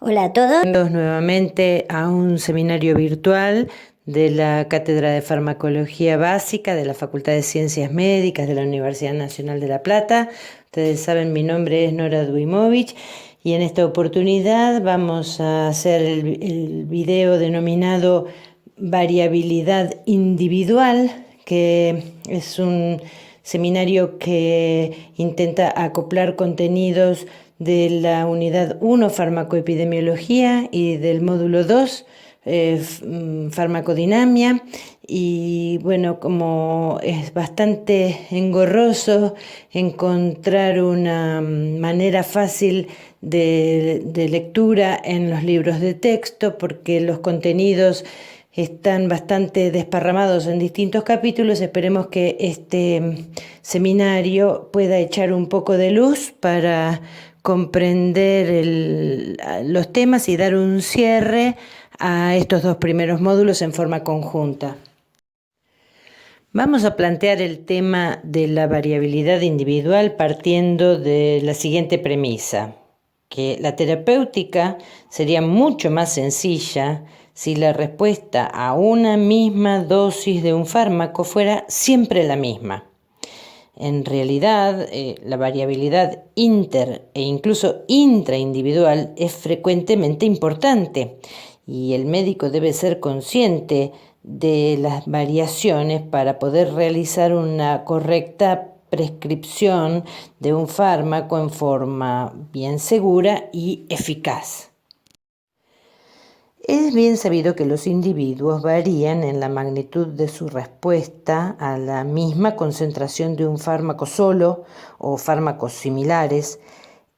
Hola a todos. Bienvenidos nuevamente a un seminario virtual de la Cátedra de Farmacología Básica de la Facultad de Ciencias Médicas de la Universidad Nacional de La Plata. Ustedes saben, mi nombre es Nora Duimovich y en esta oportunidad vamos a hacer el video denominado Variabilidad Individual, que es un seminario que intenta acoplar contenidos de la unidad 1, farmacoepidemiología, y del módulo 2, farmacodinamia. Y bueno, como es bastante engorroso encontrar una manera fácil de lectura en los libros de texto, porque los contenidos están bastante desparramados en distintos capítulos, esperemos que este seminario pueda echar un poco de luz para comprender los temas y dar un cierre a estos dos primeros módulos en forma conjunta. Vamos a plantear el tema de la variabilidad individual partiendo de la siguiente premisa, que la terapéutica sería mucho más sencilla si la respuesta a una misma dosis de un fármaco fuera siempre la misma. En realidad, la variabilidad inter e incluso intraindividual es frecuentemente importante y el médico debe ser consciente de las variaciones para poder realizar una correcta prescripción de un fármaco en forma bien segura y eficaz. Es bien sabido que los individuos varían en la magnitud de su respuesta a la misma concentración de un fármaco solo o fármacos similares,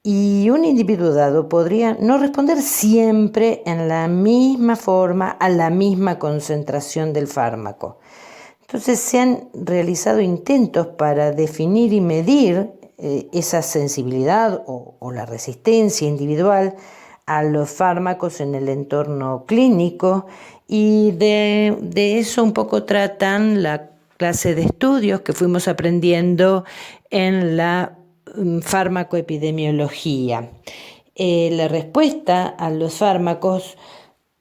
y un individuo dado podría no responder siempre en la misma forma a la misma concentración del fármaco. Entonces se han realizado intentos para definir y medir esa sensibilidad o la resistencia individual a los fármacos en el entorno clínico, y de eso un poco tratan la clase de estudios que fuimos aprendiendo en la farmacoepidemiología. La respuesta a los fármacos,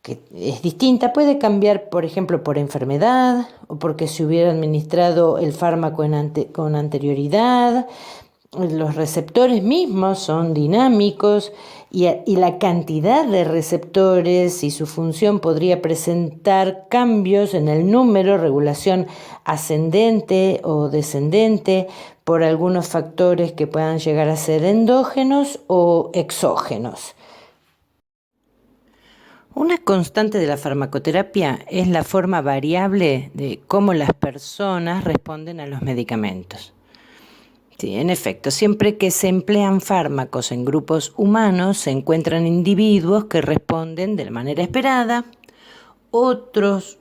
que es distinta, puede cambiar, por ejemplo, por enfermedad o porque se hubiera administrado el fármaco con anterioridad. Los receptores mismos son dinámicos y la cantidad de receptores y su función podría presentar cambios en el número, regulación ascendente o descendente por algunos factores que puedan llegar a ser endógenos o exógenos. Una constante de la farmacoterapia es la forma variable de cómo las personas responden a los medicamentos. Sí, en efecto, siempre que se emplean fármacos en grupos humanos, se encuentran individuos que responden de la manera esperada, otros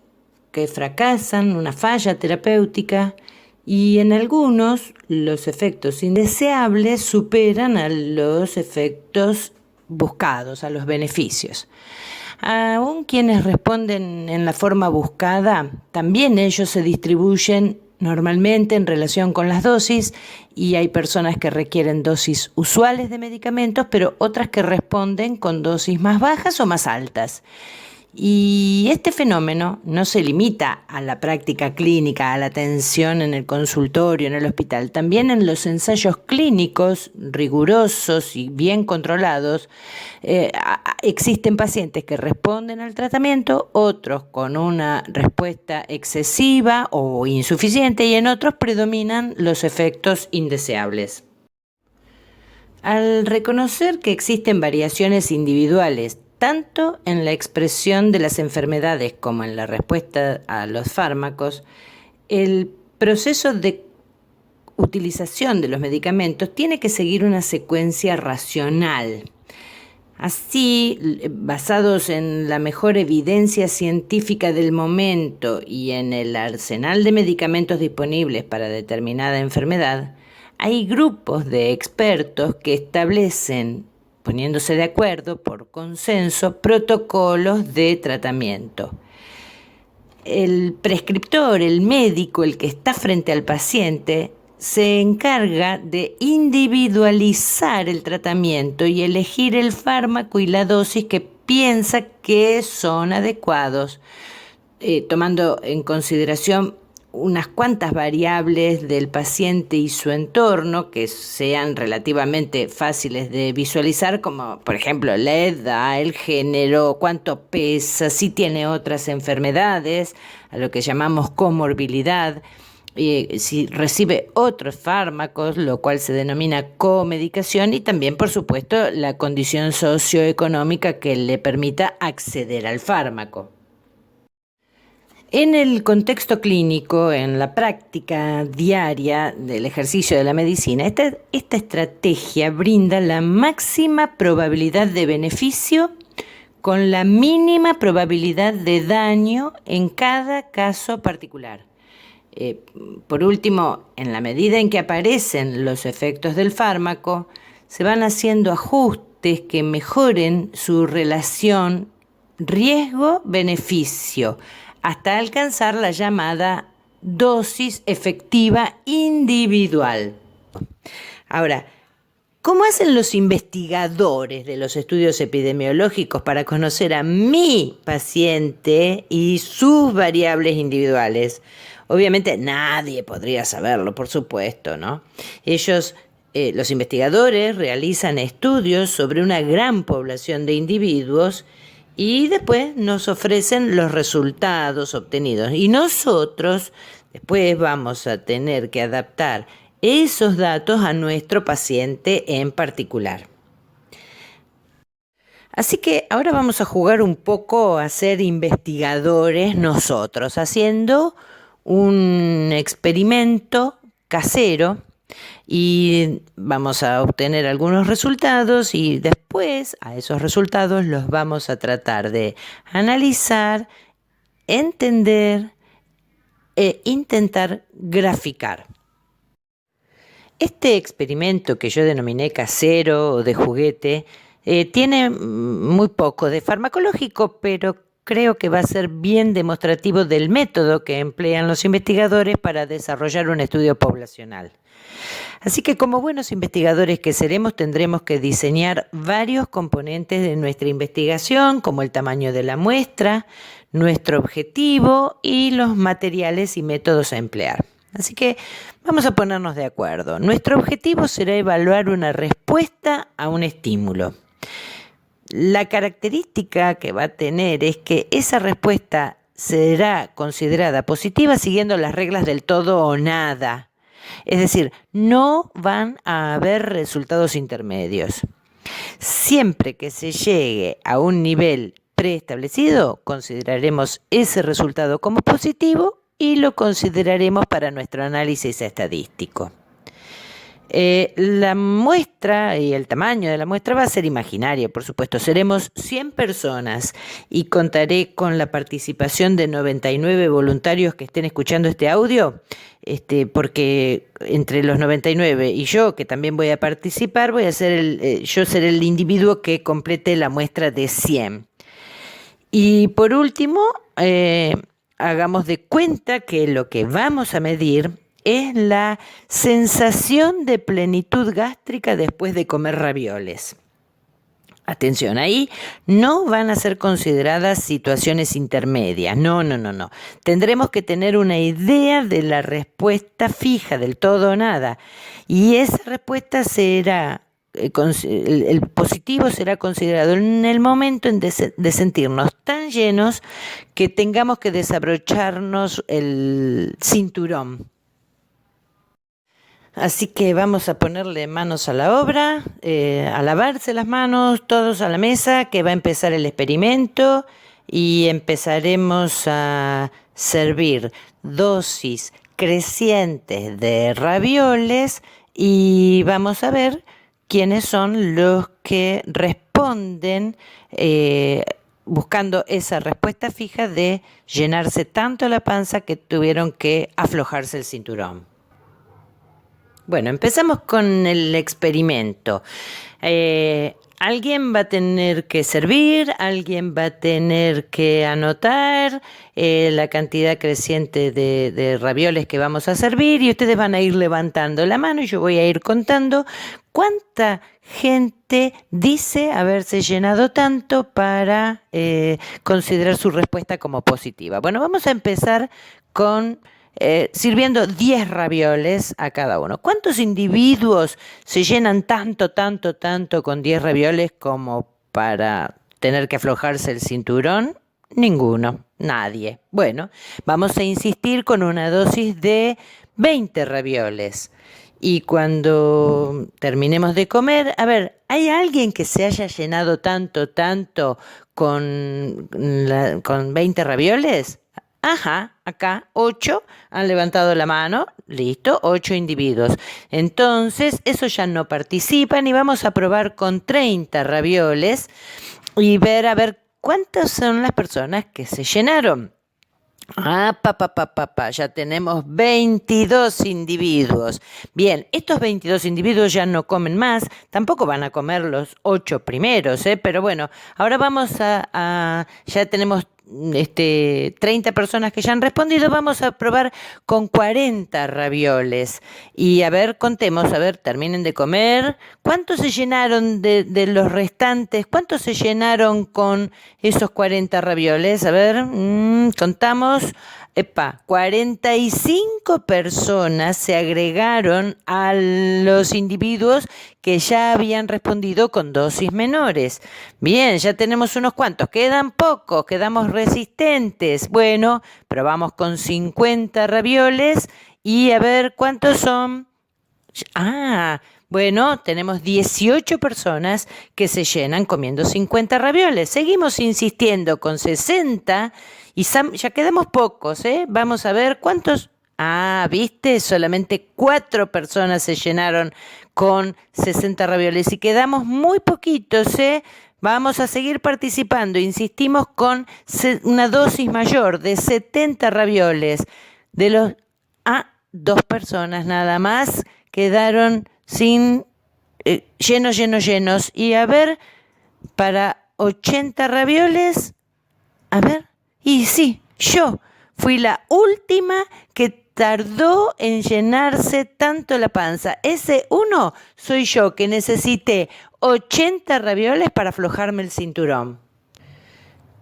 que fracasan, una falla terapéutica, y en algunos los efectos indeseables superan a los efectos buscados, a los beneficios. Aún quienes responden en la forma buscada, también ellos se distribuyen normalmente en relación con las dosis, y hay personas que requieren dosis usuales de medicamentos, pero otras que responden con dosis más bajas o más altas. Y este fenómeno no se limita a la práctica clínica, a la atención en el consultorio, en el hospital. También en los ensayos clínicos rigurosos y bien controlados, existen pacientes que responden al tratamiento, otros con una respuesta excesiva o insuficiente, y en otros predominan los efectos indeseables. Al reconocer que existen variaciones individuales, tanto en la expresión de las enfermedades como en la respuesta a los fármacos, el proceso de utilización de los medicamentos tiene que seguir una secuencia racional. Así, basados en la mejor evidencia científica del momento y en el arsenal de medicamentos disponibles para determinada enfermedad, hay grupos de expertos que establecen, poniéndose de acuerdo por consenso, protocolos de tratamiento. El prescriptor, el médico, el que está frente al paciente, se encarga de individualizar el tratamiento y elegir el fármaco y la dosis que piensa que son adecuados, tomando en consideración unas cuantas variables del paciente y su entorno que sean relativamente fáciles de visualizar, como por ejemplo la edad, el género, cuánto pesa, si tiene otras enfermedades, a lo que llamamos comorbilidad, si recibe otros fármacos, lo cual se denomina comedicación, y también, por supuesto, la condición socioeconómica que le permita acceder al fármaco. En el contexto clínico, en la práctica diaria del ejercicio de la medicina, esta estrategia brinda la máxima probabilidad de beneficio con la mínima probabilidad de daño en cada caso particular. Por último, en la medida en que aparecen los efectos del fármaco, se van haciendo ajustes que mejoren su relación riesgo-beneficio, hasta alcanzar la llamada dosis efectiva individual. Ahora, ¿cómo hacen los investigadores de los estudios epidemiológicos para conocer a mi paciente y sus variables individuales? Obviamente nadie podría saberlo, por supuesto, ¿no? Los investigadores realizan estudios sobre una gran población de individuos y después nos ofrecen los resultados obtenidos. Y nosotros después vamos a tener que adaptar esos datos a nuestro paciente en particular. Así que ahora vamos a jugar un poco a ser investigadores nosotros, haciendo un experimento casero y vamos a obtener algunos resultados y después a esos resultados los vamos a tratar de analizar, entender e intentar graficar. Este experimento que yo denominé casero o de juguete tiene muy poco de farmacológico, pero creo que va a ser bien demostrativo del método que emplean los investigadores para desarrollar un estudio poblacional. Así que como buenos investigadores que seremos, tendremos que diseñar varios componentes de nuestra investigación, como el tamaño de la muestra, nuestro objetivo y los materiales y métodos a emplear. Así que vamos a ponernos de acuerdo. Nuestro objetivo será evaluar una respuesta a un estímulo. La característica que va a tener es que esa respuesta será considerada positiva siguiendo las reglas del todo o nada. Es decir, no van a haber resultados intermedios. Siempre que se llegue a un nivel preestablecido, consideraremos ese resultado como positivo y lo consideraremos para nuestro análisis estadístico. La muestra y el tamaño de la muestra va a ser imaginaria, por supuesto. Seremos 100 personas y contaré con la participación de 99 voluntarios que estén escuchando este audio, porque entre los 99 y yo, que también voy a participar, yo seré el individuo que complete la muestra de 100. Y por último, hagamos de cuenta que lo que vamos a medir es la sensación de plenitud gástrica después de comer ravioles. Atención, ahí no van a ser consideradas situaciones intermedias, no. Tendremos que tener una idea de la respuesta fija, del todo o nada, y esa respuesta será, el positivo será considerado en el momento de sentirnos tan llenos que tengamos que desabrocharnos el cinturón. Así que vamos a ponerle manos a la obra, a lavarse las manos, todos a la mesa, que va a empezar el experimento y empezaremos a servir dosis crecientes de ravioles y vamos a ver quiénes son los que responden buscando esa respuesta fija de llenarse tanto la panza que tuvieron que aflojarse el cinturón. Bueno, empezamos con el experimento. Alguien va a tener que servir, alguien va a tener que anotar la cantidad creciente de ravioles que vamos a servir y ustedes van a ir levantando la mano y yo voy a ir contando cuánta gente dice haberse llenado tanto para considerar su respuesta como positiva. Bueno, vamos a empezar con sirviendo 10 ravioles a cada uno. ¿Cuántos individuos se llenan tanto con 10 ravioles como para tener que aflojarse el cinturón? Ninguno, nadie. Bueno, vamos a insistir con una dosis de 20 ravioles. Y cuando terminemos de comer, a ver, ¿hay alguien que se haya llenado tanto con 20 ravioles? Ajá, acá 8 han levantado la mano, listo, 8 individuos. Entonces, esos ya no participan y vamos a probar con 30 ravioles y ver a ver cuántas son las personas que se llenaron. Ya tenemos 22 individuos. Bien, estos 22 individuos ya no comen más, tampoco van a comer los 8 primeros, pero bueno, ahora vamos ya tenemos 30 personas que ya han respondido, vamos a probar con 40 ravioles. Y a ver, contemos, a ver, terminen de comer. ¿Cuántos se llenaron de los restantes? ¿Cuántos se llenaron con esos 40 ravioles? A ver, contamos. 45 personas se agregaron a los individuos que ya habían respondido con dosis menores. Bien, ya tenemos unos cuantos, quedan pocos, quedamos resistentes. Bueno, probamos con 50 ravioles y a ver cuántos son. Bueno, tenemos 18 personas que se llenan comiendo 50 ravioles. Seguimos insistiendo con 60 y ya quedamos pocos, ¿eh? Vamos a ver cuántos. ¿Viste? Solamente 4 personas se llenaron con 60 ravioles y quedamos muy poquitos, ¿eh? Vamos a seguir participando. Insistimos con una dosis mayor de 70 ravioles. De los 2 personas nada más quedaron sin llenos. Y a ver, para 80 ravioles, a ver, y sí, yo fui la última que tardó en llenarse tanto la panza. Ese uno soy yo que necesité 80 ravioles para aflojarme el cinturón.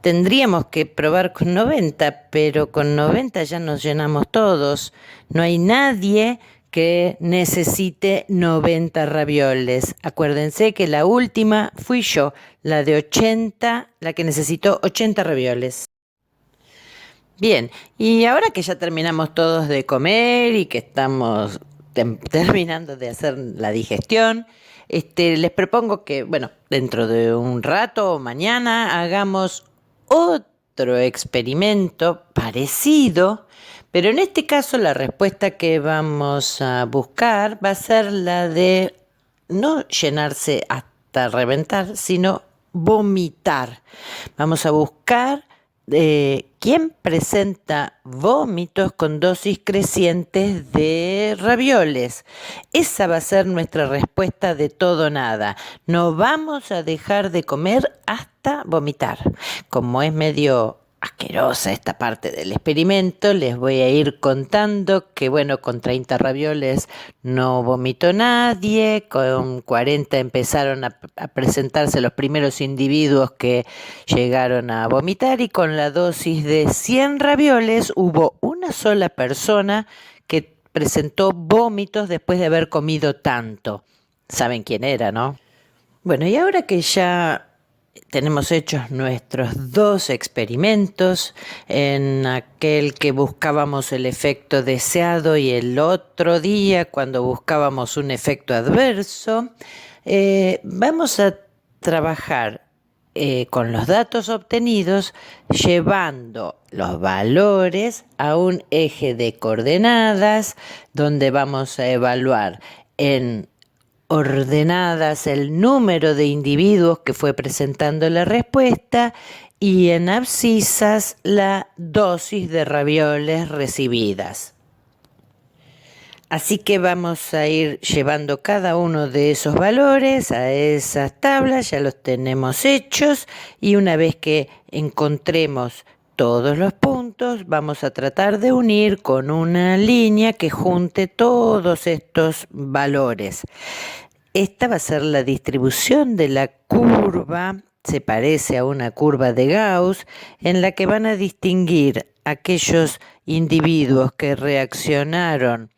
Tendríamos que probar con 90, pero con 90 ya nos llenamos todos. No hay nadie que necesite 90 ravioles. Acuérdense que la última fui yo, la de 80, la que necesitó 80 ravioles. Bien, y ahora que ya terminamos todos de comer y que estamos terminando de hacer la digestión, les propongo que, bueno, dentro de un rato o mañana hagamos otro experimento parecido, pero en este caso la respuesta que vamos a buscar va a ser la de no llenarse hasta reventar, sino vomitar. Vamos a buscar quién presenta vómitos con dosis crecientes de ravioles. Esa va a ser nuestra respuesta de todo o nada. No vamos a dejar de comer hasta vomitar. Como es medio asquerosa esta parte del experimento, les voy a ir contando que, bueno, con 30 ravioles no vomitó nadie, con 40 empezaron a presentarse los primeros individuos que llegaron a vomitar y con la dosis de 100 ravioles hubo una sola persona que presentó vómitos después de haber comido tanto. ¿Saben quién era, no? Bueno, y ahora que ya tenemos hechos nuestros 2 experimentos, en aquel que buscábamos el efecto deseado y el otro día cuando buscábamos un efecto adverso, vamos a trabajar con los datos obtenidos llevando los valores a un eje de coordenadas donde vamos a evaluar en ordenadas el número de individuos que fue presentando la respuesta y en abscisas la dosis de ravioles recibidas. Así que vamos a ir llevando cada uno de esos valores a esas tablas, ya los tenemos hechos, y una vez que encontremos todos los puntos, vamos a tratar de unir con una línea que junte todos estos valores. Esta va a ser la distribución de la curva, se parece a una curva de Gauss, en la que van a distinguir aquellos individuos que reaccionaron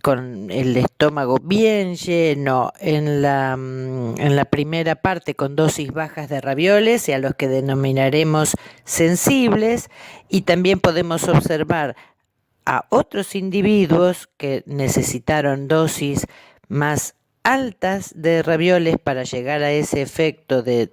con el estómago bien lleno en la primera parte con dosis bajas de ravioles y a los que denominaremos sensibles, y también podemos observar a otros individuos que necesitaron dosis más altas de ravioles para llegar a ese efecto de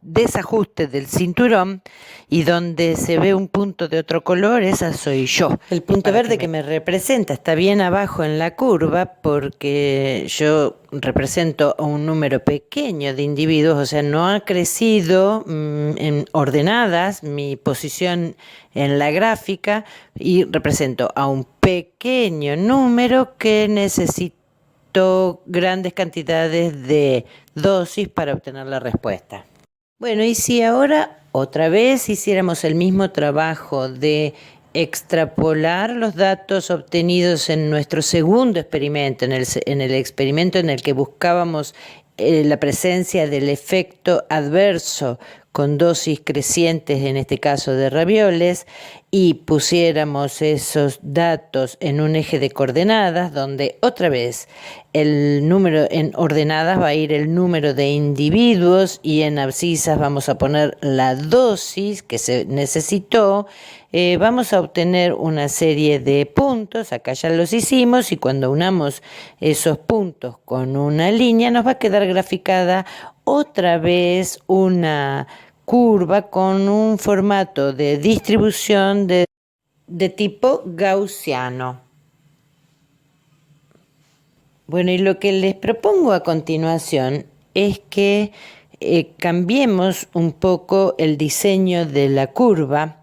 desajuste del cinturón, y donde se ve un punto de otro color, esa soy yo. El punto verde que me representa está bien abajo en la curva porque yo represento a un número pequeño de individuos, o sea, no ha crecido en ordenadas mi posición en la gráfica, y represento a un pequeño número que necesitó grandes cantidades de dosis para obtener la respuesta. Bueno, y si ahora otra vez hiciéramos el mismo trabajo de extrapolar los datos obtenidos en nuestro segundo experimento, en el experimento en el que buscábamos la presencia del efecto adverso con dosis crecientes, en este caso de ravioles, y pusiéramos esos datos en un eje de coordenadas, donde otra vez el número en ordenadas va a ir el número de individuos y en abscisas vamos a poner la dosis que se necesitó. Vamos a obtener una serie de puntos, acá ya los hicimos, y cuando unamos esos puntos con una línea nos va a quedar graficada otra vez una curva con un formato de distribución de tipo gaussiano. Bueno, y lo que les propongo a continuación es que cambiemos un poco el diseño de la curva,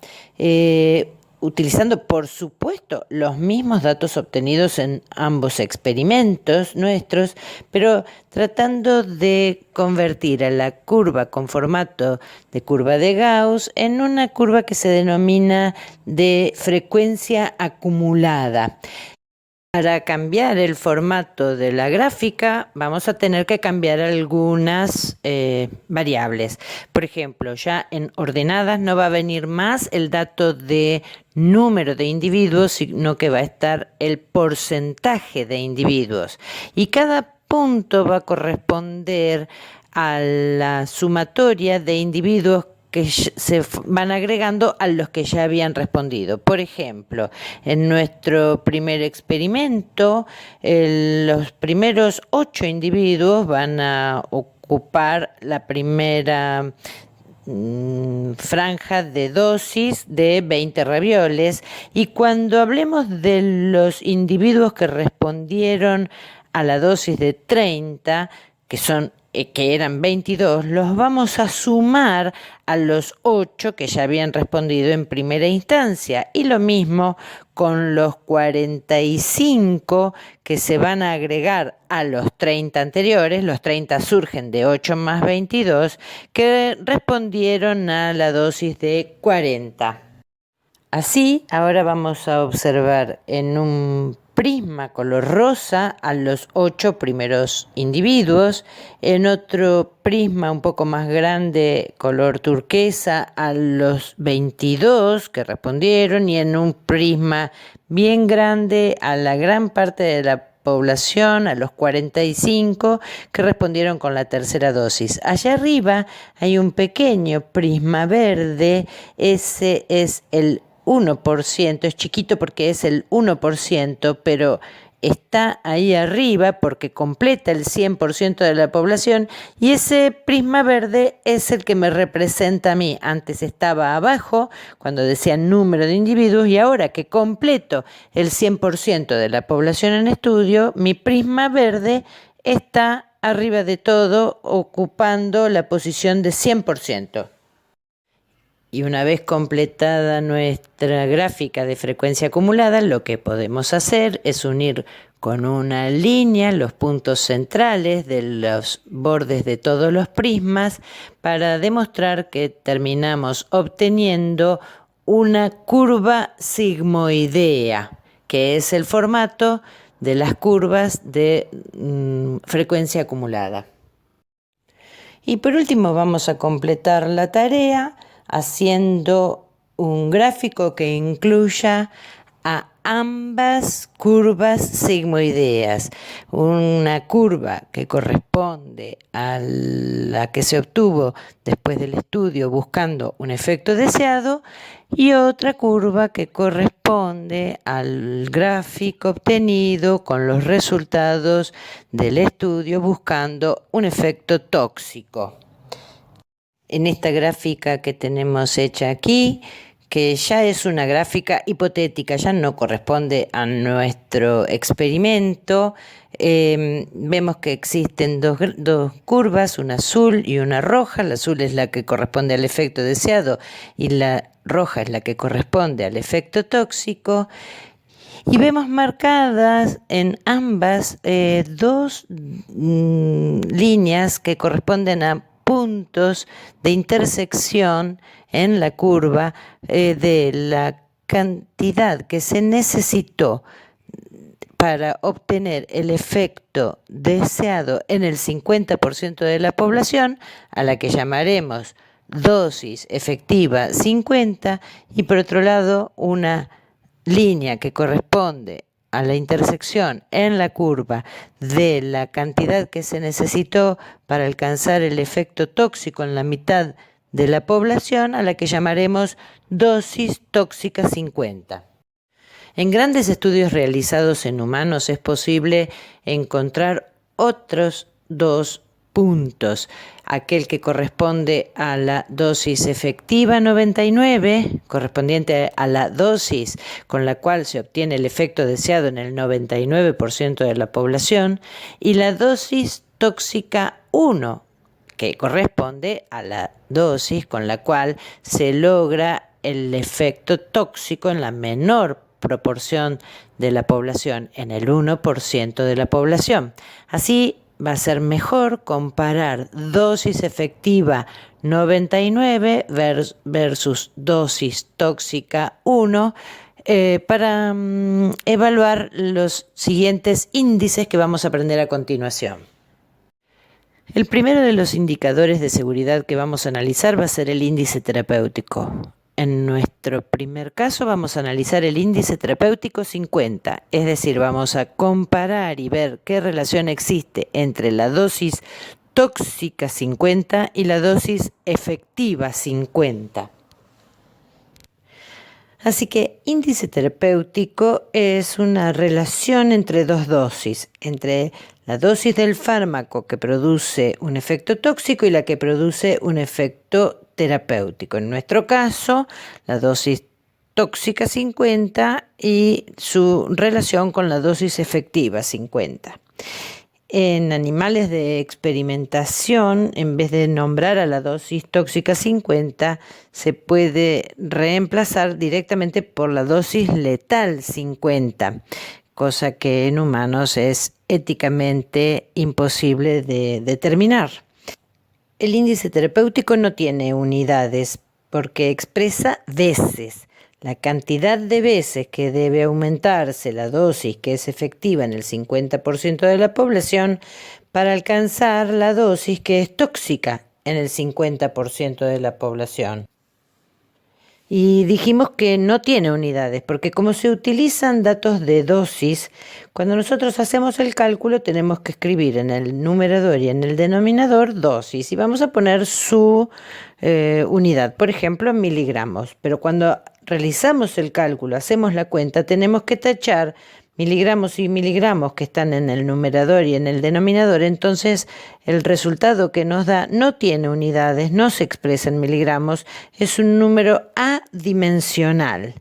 utilizando, por supuesto, los mismos datos obtenidos en ambos experimentos nuestros, pero tratando de convertir a la curva con formato de curva de Gauss en una curva que se denomina de frecuencia acumulada. Para cambiar el formato de la gráfica vamos a tener que cambiar algunas variables. Por ejemplo, ya en ordenadas no va a venir más el dato de número de individuos, sino que va a estar el porcentaje de individuos. Y cada punto va a corresponder a la sumatoria de individuos que se van agregando a los que ya habían respondido. Por ejemplo, en nuestro primer experimento, los primeros 8 individuos van a ocupar la primera franja de dosis de 20 ravioles, y cuando hablemos de los individuos que respondieron a la dosis de 30, que eran 22, los vamos a sumar a los 8 que ya habían respondido en primera instancia, y lo mismo con los 45 que se van a agregar a los 30 anteriores. Los 30 surgen de 8 más 22 que respondieron a la dosis de 40. Así, ahora vamos a observar en un prisma color rosa a los 8 primeros individuos, en otro prisma un poco más grande color turquesa a los 22 que respondieron, y en un prisma bien grande a la gran parte de la población, a los 45 que respondieron con la tercera dosis. Allá arriba hay un pequeño prisma verde, ese es el 1%, es chiquito porque es el 1%, pero está ahí arriba porque completa el 100% de la población, y ese prisma verde es el que me representa a mí. Antes estaba abajo cuando decía número de individuos, y ahora que completo el 100% de la población en estudio, mi prisma verde está arriba de todo, ocupando la posición de 100%. Y una vez completada nuestra gráfica de frecuencia acumulada, lo que podemos hacer es unir con una línea los puntos centrales de los bordes de todos los prismas para demostrar que terminamos obteniendo una curva sigmoidea, que es el formato de las curvas de frecuencia acumulada. Y por último vamos a completar la tarea haciendo un gráfico que incluya a ambas curvas sigmoideas. Una curva que corresponde a la que se obtuvo después del estudio buscando un efecto deseado y otra curva que corresponde al gráfico obtenido con los resultados del estudio buscando un efecto tóxico. En esta gráfica que tenemos hecha aquí, que ya es una gráfica hipotética, ya no corresponde a nuestro experimento, vemos que existen dos curvas, una azul y una roja. La azul es la que corresponde al efecto deseado y la roja es la que corresponde al efecto tóxico. Y vemos marcadas en ambas dos líneas que corresponden a puntos de intersección en la curva de la cantidad que se necesitó para obtener el efecto deseado en el 50% de la población, a la que llamaremos dosis efectiva 50, y por otro lado una línea que corresponde a la intersección en la curva de la cantidad que se necesitó para alcanzar el efecto tóxico en la mitad de la población, a la que llamaremos dosis tóxica 50. En grandes estudios realizados en humanos es posible encontrar otros dos puntos. Aquel que corresponde a la dosis efectiva 99, correspondiente a la dosis con la cual se obtiene el efecto deseado en el 99% de la población, y la dosis tóxica 1, que corresponde a la dosis con la cual se logra el efecto tóxico en la menor proporción de la población, en el 1% de la población. Así va a ser mejor comparar dosis efectiva 99 versus dosis tóxica 1 para evaluar los siguientes índices que vamos a aprender a continuación. El primero de los indicadores de seguridad que vamos a analizar va a ser el índice terapéutico. En nuestro primer caso vamos a analizar el índice terapéutico 50, es decir, vamos a comparar y ver qué relación existe entre la dosis tóxica 50 y la dosis efectiva 50. Así que índice terapéutico es una relación entre dos dosis, entre la dosis del fármaco que produce un efecto tóxico y la que produce un efecto terapéutico. En nuestro caso, la dosis tóxica 50 y su relación con la dosis efectiva 50. En animales de experimentación, en vez de nombrar a la dosis tóxica 50, se puede reemplazar directamente por la dosis letal 50, cosa que en humanos es éticamente imposible de determinar. El índice terapéutico no tiene unidades porque expresa veces. La cantidad de veces que debe aumentarse la dosis que es efectiva en el 50% de la población para alcanzar la dosis que es tóxica en el 50% de la población. Y dijimos que no tiene unidades, porque como se utilizan datos de dosis, cuando nosotros hacemos el cálculo tenemos que escribir en el numerador y en el denominador dosis, y vamos a poner su unidad, por ejemplo, en miligramos. Pero cuando realizamos el cálculo, hacemos la cuenta, tenemos que tachar miligramos y miligramos que están en el numerador y en el denominador. Entonces el resultado que nos da no tiene unidades, no se expresa en miligramos, es un número adimensional.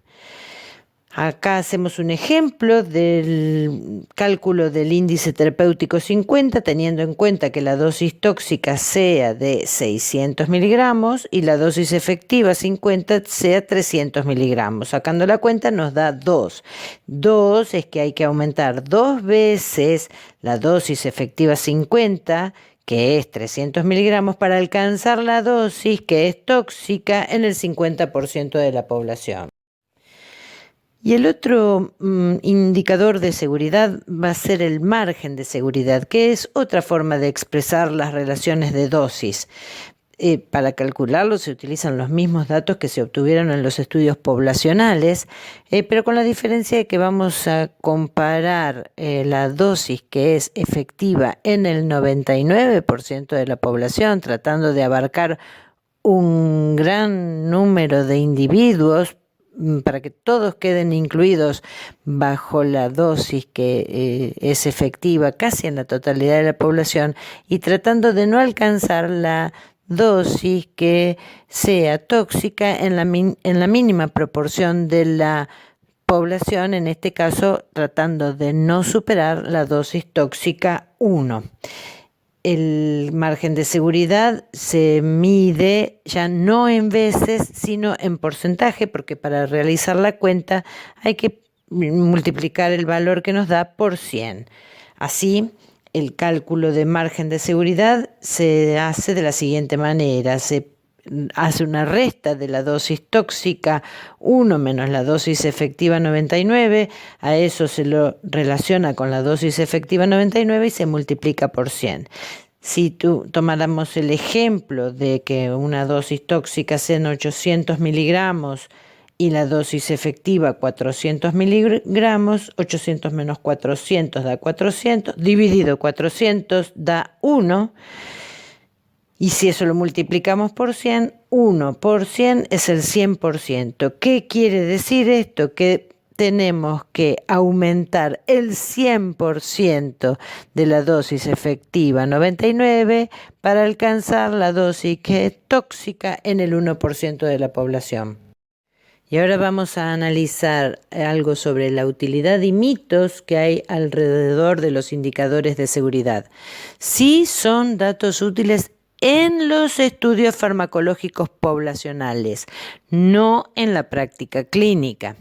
Acá hacemos un ejemplo del cálculo del índice terapéutico 50, teniendo en cuenta que la dosis tóxica sea de 600 miligramos y la dosis efectiva 50 sea 300 miligramos. Sacando la cuenta nos da 2. 2 es que hay que aumentar 2 veces la dosis efectiva 50, que es 300 miligramos, para alcanzar la dosis que es tóxica en el 50% de la población. Y el otro indicador de seguridad va a ser el margen de seguridad, que es otra forma de expresar las relaciones de dosis. Para calcularlo se utilizan los mismos datos que se obtuvieron en los estudios poblacionales, pero con la diferencia de que vamos a comparar la dosis que es efectiva en el 99% de la población, tratando de abarcar un gran número de individuos para que todos queden incluidos bajo la dosis que es efectiva casi en la totalidad de la población, y tratando de no alcanzar la dosis que sea tóxica en la mínima proporción de la población, en este caso tratando de no superar la dosis tóxica 1. El margen de seguridad se mide ya no en veces, sino en porcentaje, porque para realizar la cuenta hay que multiplicar el valor que nos da por 100. Así, el cálculo de margen de seguridad se hace de la siguiente manera: se hace una resta de la dosis tóxica 1 menos la dosis efectiva 99, a eso se lo relaciona con la dosis efectiva 99 y se multiplica por 100. Si tomáramos el ejemplo de que una dosis tóxica sean 800 miligramos y la dosis efectiva 400 miligramos, 800 menos 400 da 400, dividido 400 da 1, y si eso lo multiplicamos por 100, 1 por 100 es el 100%. ¿Qué quiere decir esto? Que tenemos que aumentar el 100% de la dosis efectiva 99 para alcanzar la dosis que es tóxica en el 1% de la población. Y ahora vamos a analizar algo sobre la utilidad y mitos que hay alrededor de los indicadores de seguridad. Sí son datos útiles en los estudios farmacológicos poblacionales, no en la práctica clínica.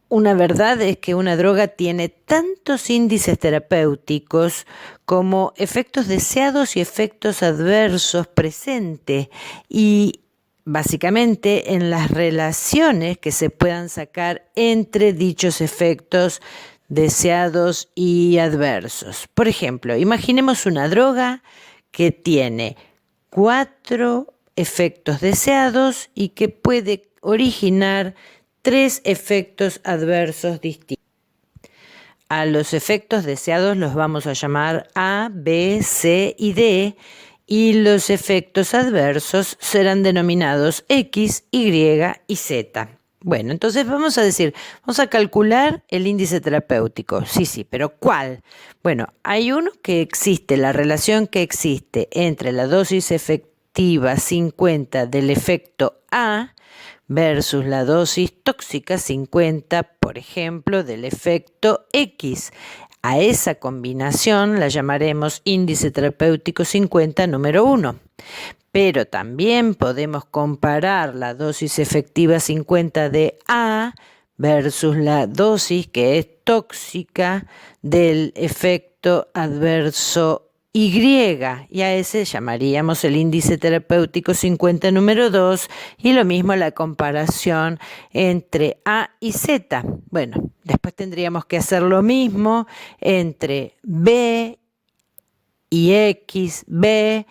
Una verdad es que una droga tiene tantos índices terapéuticos como efectos deseados y efectos adversos presentes, y básicamente en las relaciones que se puedan sacar entre dichos efectos deseados y adversos. Por ejemplo, imaginemos una droga que tiene 4 efectos deseados y que puede originar 3 efectos adversos distintos. A los efectos deseados los vamos a llamar A, B, C y D, y los efectos adversos serán denominados X, Y y Z. Bueno, entonces vamos a calcular el índice terapéutico. Sí, pero ¿cuál? Bueno, hay uno que existe, la relación que existe entre la dosis efectiva 50 del efecto A versus la dosis tóxica 50, por ejemplo, del efecto X. A esa combinación la llamaremos índice terapéutico 50 número 1. Pero también podemos comparar la dosis efectiva 50 de A versus la dosis que es tóxica del efecto adverso Y, y a ese llamaríamos el índice terapéutico 50 número 2, y lo mismo la comparación entre A y Z. Bueno, después tendríamos que hacer lo mismo entre B y X, B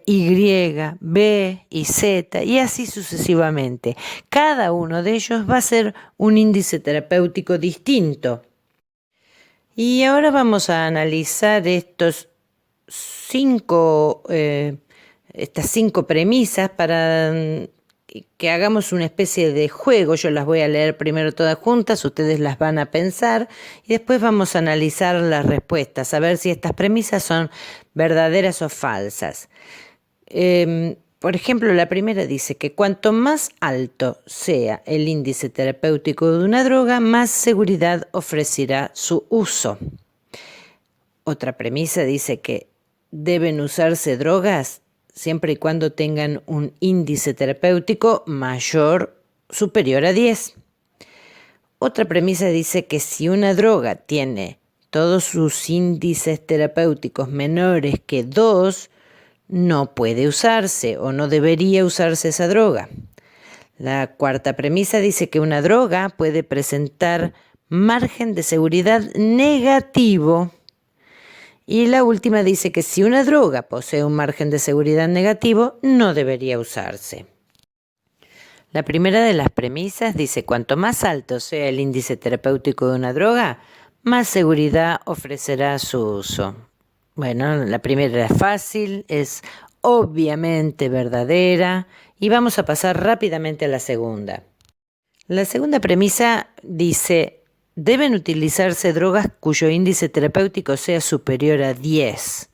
Y, B y Z, y así sucesivamente. Cada uno de ellos va a ser un índice terapéutico distinto. Y ahora vamos a analizar estas 5 premisas para que hagamos una especie de juego. Yo las voy a leer primero todas juntas, ustedes las van a pensar y después vamos a analizar las respuestas, a ver si estas premisas son verdaderas o falsas. Por ejemplo, la primera dice que cuanto más alto sea el índice terapéutico de una droga, más seguridad ofrecerá su uso. Otra premisa dice que deben usarse drogas siempre y cuando tengan un índice terapéutico superior a 10. Otra premisa dice que si una droga tiene todos sus índices terapéuticos menores que 2, no puede usarse o no debería usarse esa droga. La cuarta premisa dice que una droga puede presentar margen de seguridad negativo. Y la última dice que si una droga posee un margen de seguridad negativo, no debería usarse. La primera de las premisas dice: cuanto más alto sea el índice terapéutico de una droga, más seguridad ofrecerá su uso. Bueno, la primera es fácil, es obviamente verdadera, y vamos a pasar rápidamente a la segunda. La segunda premisa dice: deben utilizarse drogas cuyo índice terapéutico sea superior a 10.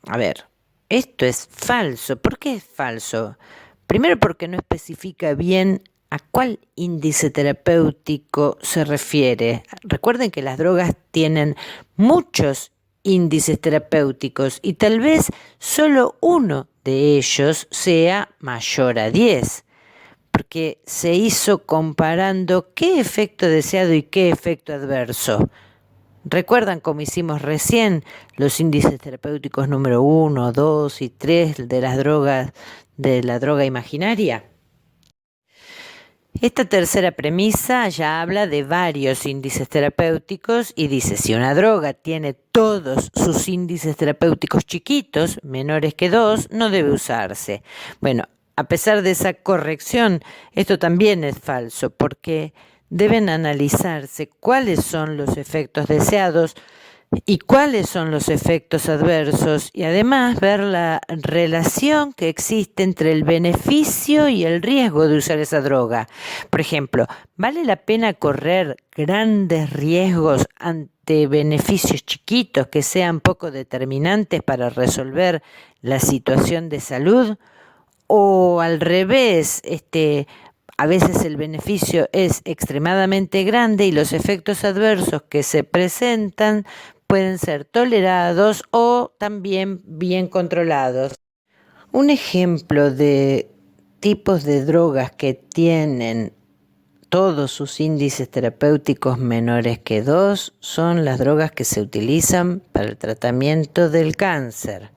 A ver, esto es falso. ¿Por qué es falso? Primero porque no especifica bien a cuál índice terapéutico se refiere. Recuerden que las drogas tienen muchos índices terapéuticos y tal vez solo uno de ellos sea mayor a 10. Porque se hizo comparando qué efecto deseado y qué efecto adverso. ¿Recuerdan cómo hicimos recién los índices terapéuticos número 1, 2 y 3 de las drogas, de la droga imaginaria? Esta tercera premisa ya habla de varios índices terapéuticos y dice: si una droga tiene todos sus índices terapéuticos chiquitos, menores que 2, no debe usarse. Bueno, a pesar de esa corrección, esto también es falso, porque deben analizarse cuáles son los efectos deseados y cuáles son los efectos adversos, y además ver la relación que existe entre el beneficio y el riesgo de usar esa droga. Por ejemplo, ¿vale la pena correr grandes riesgos ante beneficios chiquitos que sean poco determinantes para resolver la situación de salud? O al revés, a veces el beneficio es extremadamente grande y los efectos adversos que se presentan pueden ser tolerados o también bien controlados. Un ejemplo de tipos de drogas que tienen todos sus índices terapéuticos menores que 2 son las drogas que se utilizan para el tratamiento del cáncer.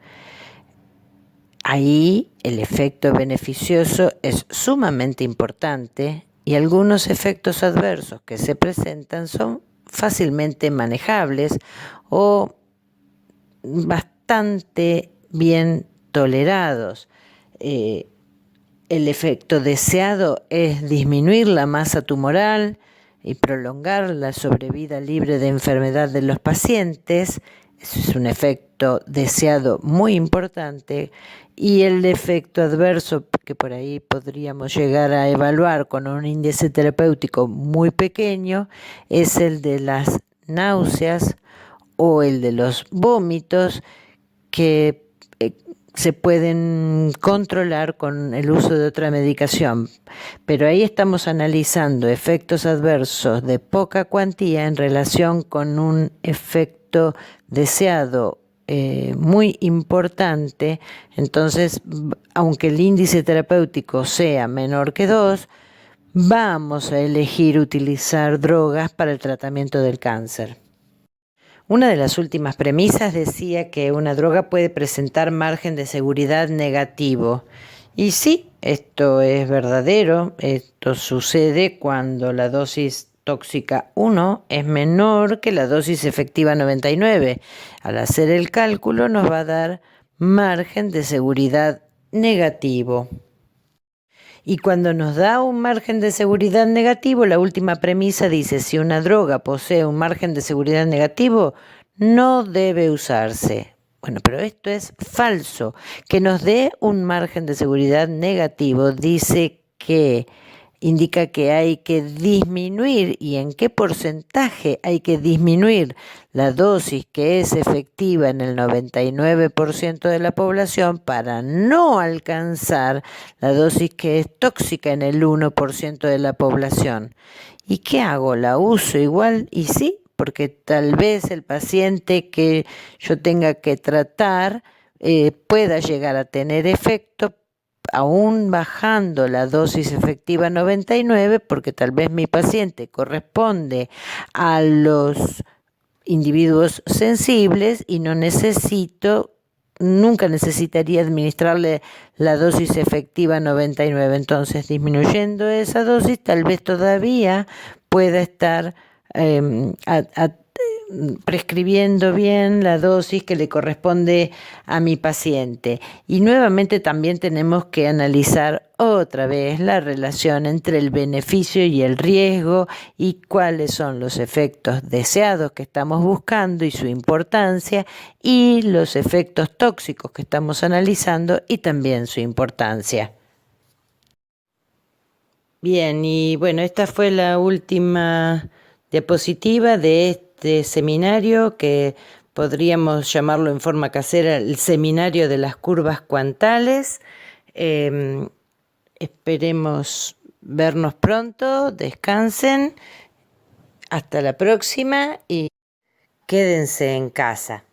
Ahí el efecto beneficioso es sumamente importante y algunos efectos adversos que se presentan son fácilmente manejables o bastante bien tolerados. El efecto deseado es disminuir la masa tumoral y prolongar la sobrevida libre de enfermedad de los pacientes. Eso es un efecto deseado muy importante. Y el efecto adverso que por ahí podríamos llegar a evaluar con un índice terapéutico muy pequeño es el de las náuseas o el de los vómitos, que se pueden controlar con el uso de otra medicación. Pero ahí estamos analizando efectos adversos de poca cuantía en relación con un efecto deseado muy importante. Entonces, aunque el índice terapéutico sea menor que 2, vamos a elegir utilizar drogas para el tratamiento del cáncer. Una de las últimas premisas decía que una droga puede presentar margen de seguridad negativo. Y sí, esto es verdadero. Esto sucede cuando la dosis tóxica 1 es menor que la dosis efectiva 99. Al hacer el cálculo nos va a dar margen de seguridad negativo. Y cuando nos da un margen de seguridad negativo, la última premisa dice: si una droga posee un margen de seguridad negativo, no debe usarse. Bueno, pero esto es falso. Que nos dé un margen de seguridad negativo dice que indica que hay que disminuir y en qué porcentaje hay que disminuir la dosis que es efectiva en el 99% de la población para no alcanzar la dosis que es tóxica en el 1% de la población. ¿Y qué hago? ¿La uso igual? Y sí, porque tal vez el paciente que yo tenga que tratar pueda llegar a tener efecto aún bajando la dosis efectiva 99, porque tal vez mi paciente corresponde a los individuos sensibles y nunca necesitaría administrarle la dosis efectiva 99. Entonces, disminuyendo esa dosis, tal vez todavía pueda estar prescribiendo bien la dosis que le corresponde a mi paciente. Y nuevamente también tenemos que analizar otra vez la relación entre el beneficio y el riesgo y cuáles son los efectos deseados que estamos buscando y su importancia y los efectos tóxicos que estamos analizando y también su importancia. Bien, y bueno, esta fue la última diapositiva de este seminario que podríamos llamarlo en forma casera el seminario de las curvas cuantales. Esperemos vernos pronto, descansen, hasta la próxima y quédense en casa.